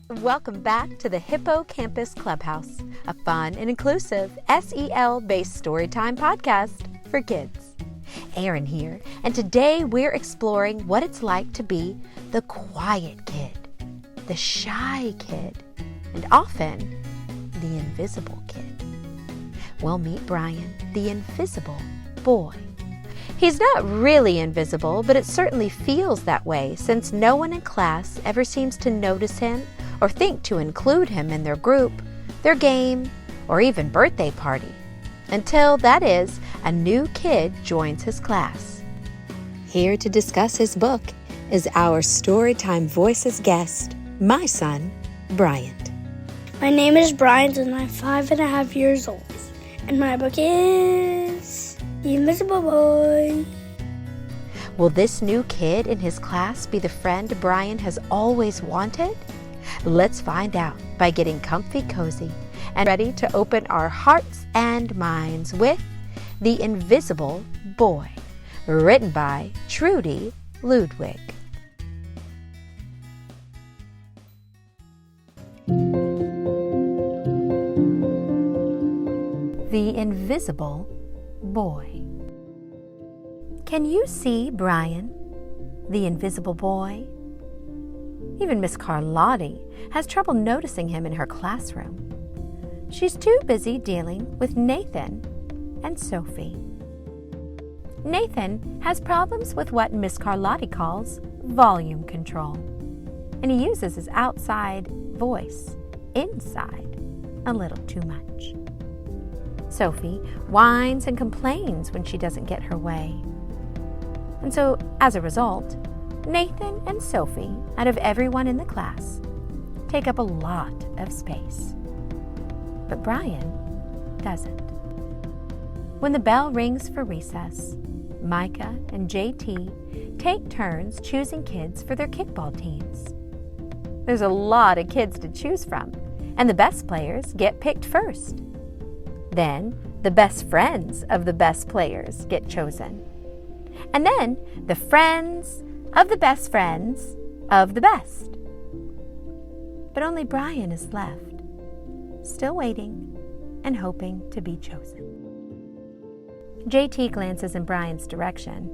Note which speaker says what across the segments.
Speaker 1: Welcome back to the Hippocampus Clubhouse, a fun and inclusive SEL-based Storytime podcast for kids. Erin here, and today we're exploring what it's like to be the quiet kid, the shy kid, and often the invisible kid. We'll meet Bryant, the invisible boy. He's not really invisible, but it certainly feels that way since no one in class ever seems to notice him or think to include him in their group, their game, or even birthday party, until, that is, a new kid joins his class. Here to discuss his book is our Storytime Voices guest, my son, Bryant.
Speaker 2: My name is Bryant and I'm 5.5 years old. And my book is The Invisible Boy.
Speaker 1: Will this new kid in his class be the friend Bryant has always wanted? Let's find out by getting comfy cozy and ready to open our hearts and minds with The Invisible Boy, written by Trudy Ludwig. The Invisible Boy. Can you see Brian, the invisible boy? Even Miss Carlotti has trouble noticing him in her classroom. She's too busy dealing with Nathan and Sophie. Nathan has problems with what Miss Carlotti calls volume control, and he uses his outside voice inside a little too much. Sophie whines and complains when she doesn't get her way. And so, as a result, Nathan and Sophie, out of everyone in the class, take up a lot of space. But Brian doesn't. When the bell rings for recess, Micah and JT take turns choosing kids for their kickball teams. There's a lot of kids to choose from, and the best players get picked first. Then, the best friends of the best players get chosen. And then, the friends of the best friends of the best. But only Brian is left, still waiting and hoping to be chosen. JT glances in Brian's direction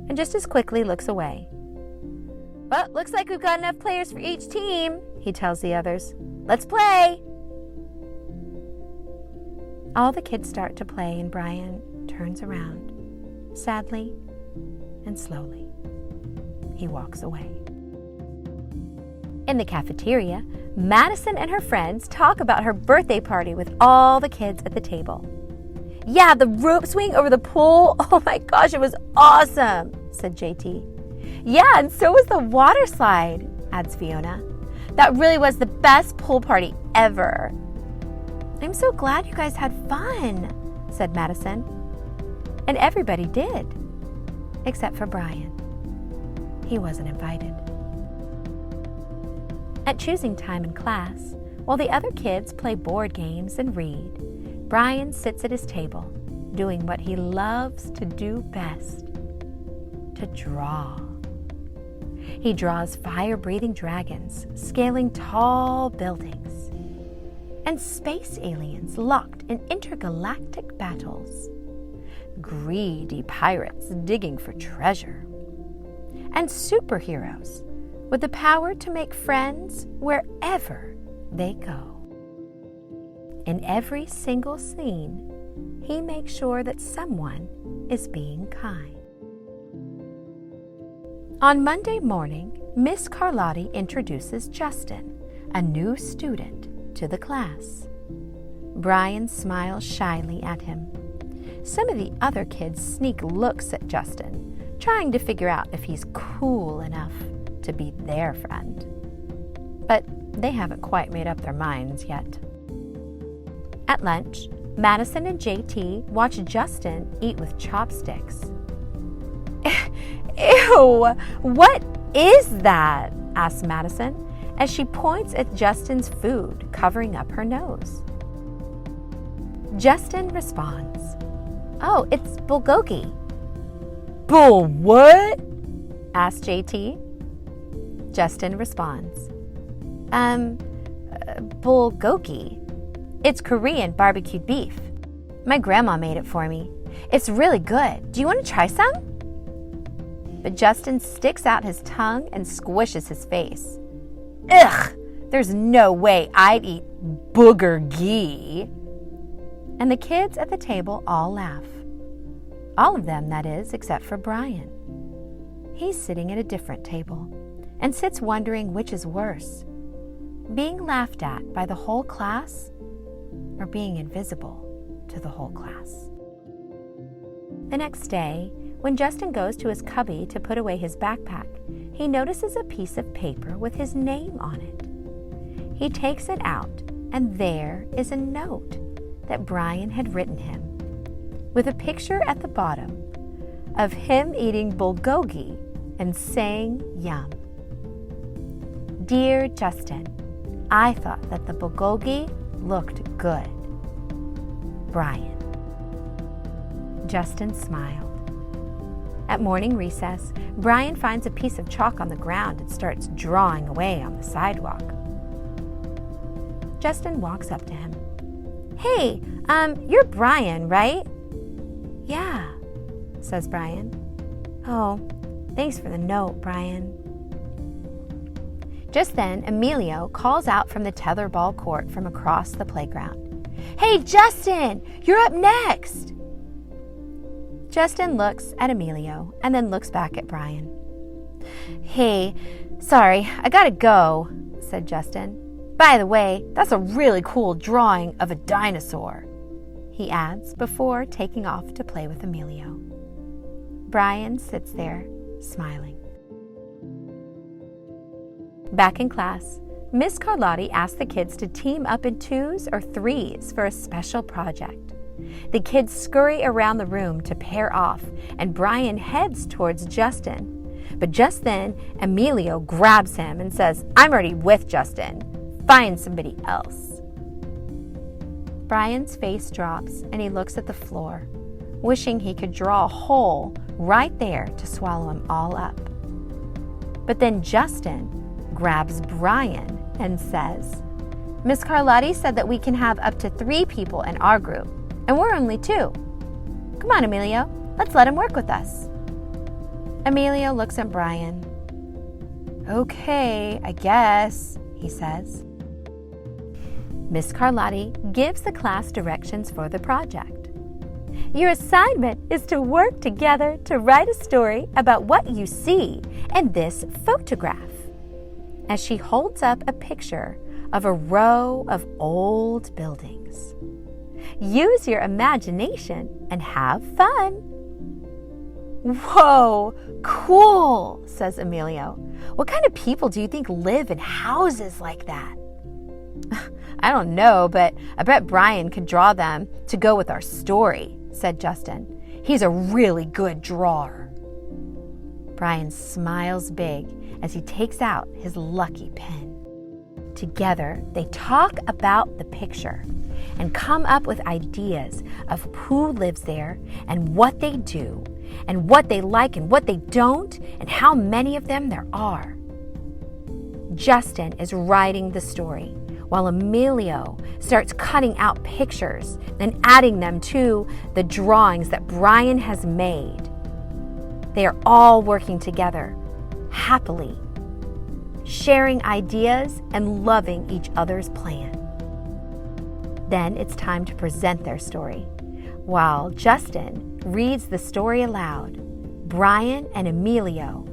Speaker 1: and just as quickly looks away. Well, looks like we've got enough players for each team, he tells the others. Let's play! All the kids start to play and Brian turns around, sadly and slowly. He walks away. In the cafeteria, Madison and her friends talk about her birthday party with all the kids at the table. Yeah, the rope swing over the pool. Oh my gosh, it was awesome, said JT. Yeah, and so was the water slide, adds Fiona. That really was the best pool party ever. I'm so glad you guys had fun, said Madison. And everybody did, except for Brian. He wasn't invited. At choosing time in class, while the other kids play board games and read, Brian sits at his table, doing what he loves to do best, to draw. He draws fire-breathing dragons scaling tall buildings, and space aliens locked in intergalactic battles, greedy pirates digging for treasure, and superheroes with the power to make friends wherever they go. In every single scene, he makes sure that someone is being kind. On Monday morning, Miss Carlotti introduces Justin, a new student, to the class. Brian smiles shyly at him. Some of the other kids sneak looks at Justin, trying to figure out if he's cool enough to be their friend. But they haven't quite made up their minds yet. At lunch, Madison and JT watch Justin eat with chopsticks. Ew! What is that? asks Madison as she points at Justin's food covering up her nose. Justin responds, "Oh, it's bulgogi." "Bull what?" asks JT. Justin responds, bulgogi. It's Korean barbecued beef. My grandma made it for me. It's really good. Do you want to try some? But Justin sticks out his tongue and squishes his face. Ugh! There's no way I'd eat booger ghee. And the kids at the table all laugh. All of them, that is, except for Bryant. He's sitting at a different table and sits wondering which is worse, being laughed at by the whole class or being invisible to the whole class. The next day, when Justin goes to his cubby to put away his backpack, he notices a piece of paper with his name on it. He takes it out, and there is a note that Brian had written him, with a picture at the bottom of him eating bulgogi and saying yum. Dear Justin, I thought that the bulgogi looked good. Brian. Justin smiled. At morning recess, Brian finds a piece of chalk on the ground and starts drawing away on the sidewalk. Justin walks up to him. Hey, you're Brian, right? Yeah, says Brian. Oh, thanks for the note, Brian. Just then, Emilio calls out from the tetherball court from across the playground. Hey, Justin, you're up next. Justin looks at Emilio and then looks back at Brian. Hey, sorry, I gotta go, said Justin. By the way, that's a really cool drawing of a dinosaur, he adds before taking off to play with Emilio. Brian sits there, smiling. Back in class, Miss Carlotti asked the kids to team up in 2s or 3s for a special project. The kids scurry around the room to pair off, and Brian heads towards Justin. But just then, Emilio grabs him and says, I'm already with Justin. Find somebody else. Brian's face drops and he looks at the floor, wishing he could draw a hole right there to swallow them all up. But then Justin grabs Brian and says, Miss Carlotti said that we can have up to 3 people in our group, and we're only 2. Come on, Emilio, let's let him work with us. Emilio looks at Brian. Okay, I guess, he says. Miss Carlotti gives the class directions for the project. Your assignment is to work together to write a story about what you see in this photograph. As she holds up a picture of a row of old buildings. Use your imagination and have fun. Whoa, cool, says Emilio. What kind of people do you think live in houses like that? I don't know, but I bet Brian could draw them to go with our story, said Justin. He's a really good drawer. Brian smiles big as he takes out his lucky pen. Together, they talk about the picture and come up with ideas of who lives there and what they do and what they like and what they don't and how many of them there are. Justin is writing the story while Emilio starts cutting out pictures and adding them to the drawings that Brian has made. They are all working together, happily, sharing ideas and loving each other's plan. Then it's time to present their story. While Justin reads the story aloud, Brian and Emilio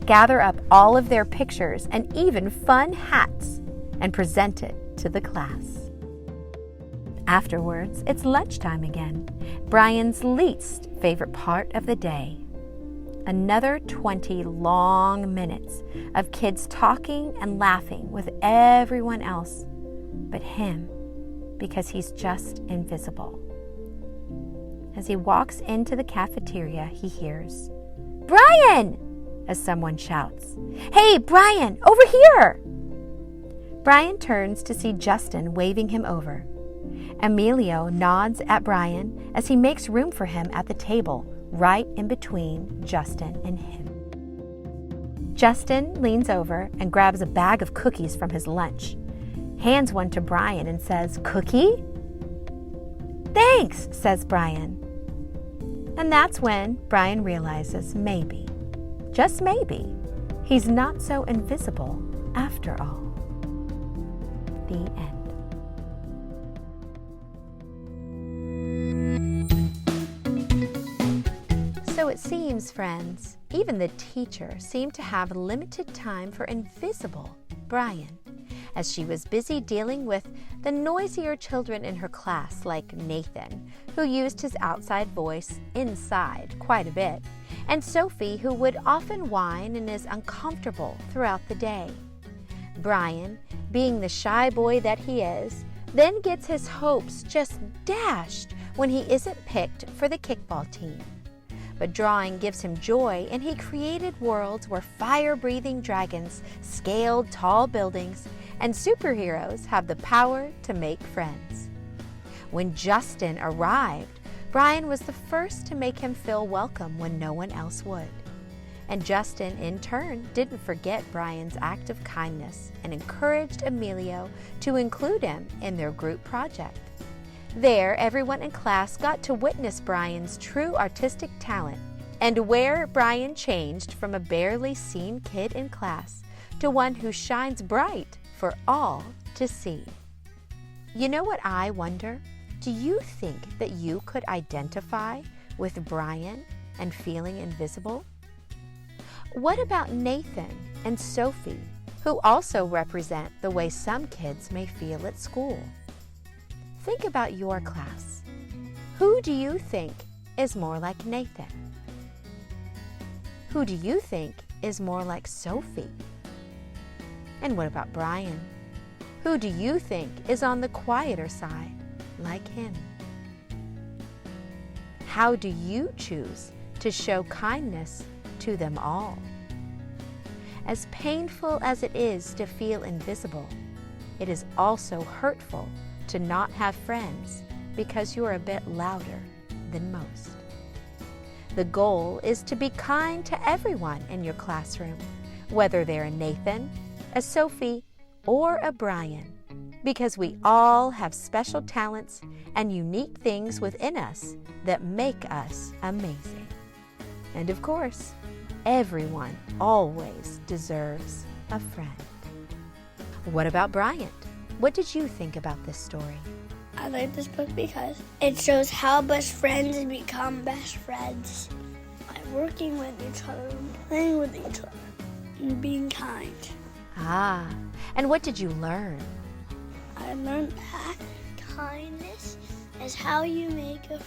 Speaker 1: gather up all of their pictures and even fun hats and present it to the class. Afterwards, it's lunchtime again, Brian's least favorite part of the day. Another 20 long minutes of kids talking and laughing with everyone else but him, because he's just invisible. As he walks into the cafeteria, he hears, Brian! As someone shouts, Hey, Brian, over here! Brian turns to see Justin waving him over. Emilio nods at Brian as he makes room for him at the table right in between Justin and him. Justin leans over and grabs a bag of cookies from his lunch. hands one to Bryant and says, "Cookie?" "Thanks," says Bryant. And that's when Bryant realizes maybe, just maybe, he's not so invisible after all. The end. So it seems, friends, even the teacher seemed to have limited time for invisible Bryant, as she was busy dealing with the noisier children in her class, like Nathan, who used his outside voice inside quite a bit, and Sophie, who would often whine and is uncomfortable throughout the day. Bryant, being the shy boy that he is, then gets his hopes just dashed when he isn't picked for the kickball team. But drawing gives him joy, and he created worlds where fire-breathing dragons scaled tall buildings and superheroes have the power to make friends. When Justin arrived, Bryant was the first to make him feel welcome when no one else would. And Justin, in turn, didn't forget Bryant's act of kindness and encouraged Emilio to include him in their group project. There, everyone in class got to witness Bryant's true artistic talent and where Bryant changed from a barely seen kid in class to one who shines bright for all to see. You know what I wonder? Do you think that you could identify with Bryant and feeling invisible? What about Nathan and Sophie, who also represent the way some kids may feel at school? Think about your class. Who do you think is more like Nathan? Who do you think is more like Sophie? And what about Bryant? Who do you think is on the quieter side, like him? How do you choose to show kindness to them all? As painful as it is to feel invisible, it is also hurtful to not have friends because you're a bit louder than most. The goal is to be kind to everyone in your classroom, whether they're a Nathan, a Sophie, or a Bryant, because we all have special talents and unique things within us that make us amazing. And of course, everyone always deserves a friend. What about Bryant? What did you think about this story?
Speaker 2: I like this book because it shows how best friends become best friends by working with each other and playing with each other and being kind.
Speaker 1: Ah, and what did you learn?
Speaker 2: I learned that kindness is how you make a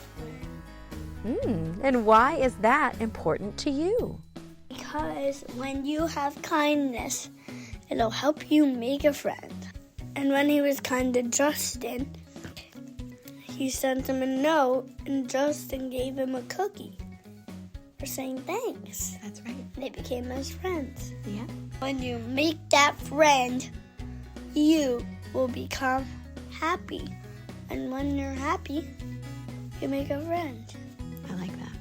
Speaker 2: friend.
Speaker 1: And why is that important to you?
Speaker 2: Because when you have kindness, it'll help you make a friend. And when he was kind to Justin, he sent him a note, and Justin gave him a cookie for saying thanks.
Speaker 1: That's right.
Speaker 2: They became best friends.
Speaker 1: Yeah.
Speaker 2: When you make that friend, you will become happy. And when you're happy, you make a friend.
Speaker 1: I like that.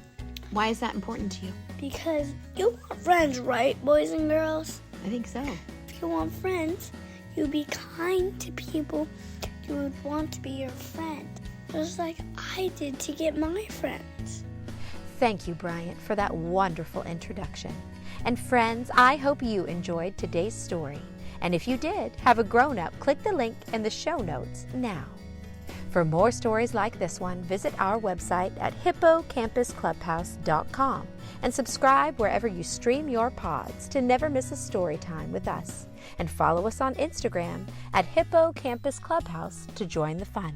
Speaker 1: Why is that important to you?
Speaker 2: Because you want friends, right, boys and girls?
Speaker 1: I think so.
Speaker 2: If you want friends, you be kind to people you would want to be your friend. Just like I did to get my friends.
Speaker 1: Thank you, Bryant, for that wonderful introduction. And friends, I hope you enjoyed today's story. And if you did, have a grown-up, click the link in the show notes now. For more stories like this one, visit our website at hippocampusclubhouse.com and subscribe wherever you stream your pods to never miss a story time with us. And follow us on Instagram at Hippo Campus Clubhouse to join the fun.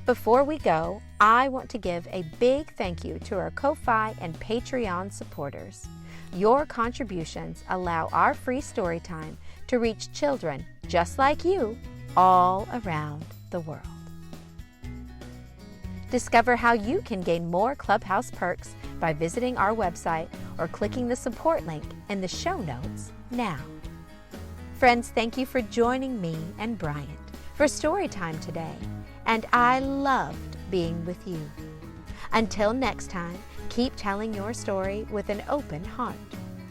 Speaker 1: Before we go, I want to give a big thank you to our Ko-Fi and Patreon supporters. Your contributions allow our free story time to reach children just like you all around the world. Discover how you can gain more Clubhouse perks by visiting our website or clicking the support link in the show notes now. Friends, thank you for joining me and Bryant for Storytime today, and I loved being with you. Until next time, keep telling your story with an open heart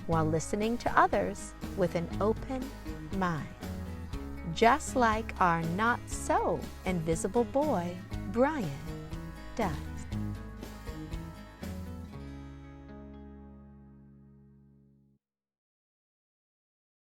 Speaker 1: while listening to others with an open mind. just like our not-so-invisible boy, Bryant, does.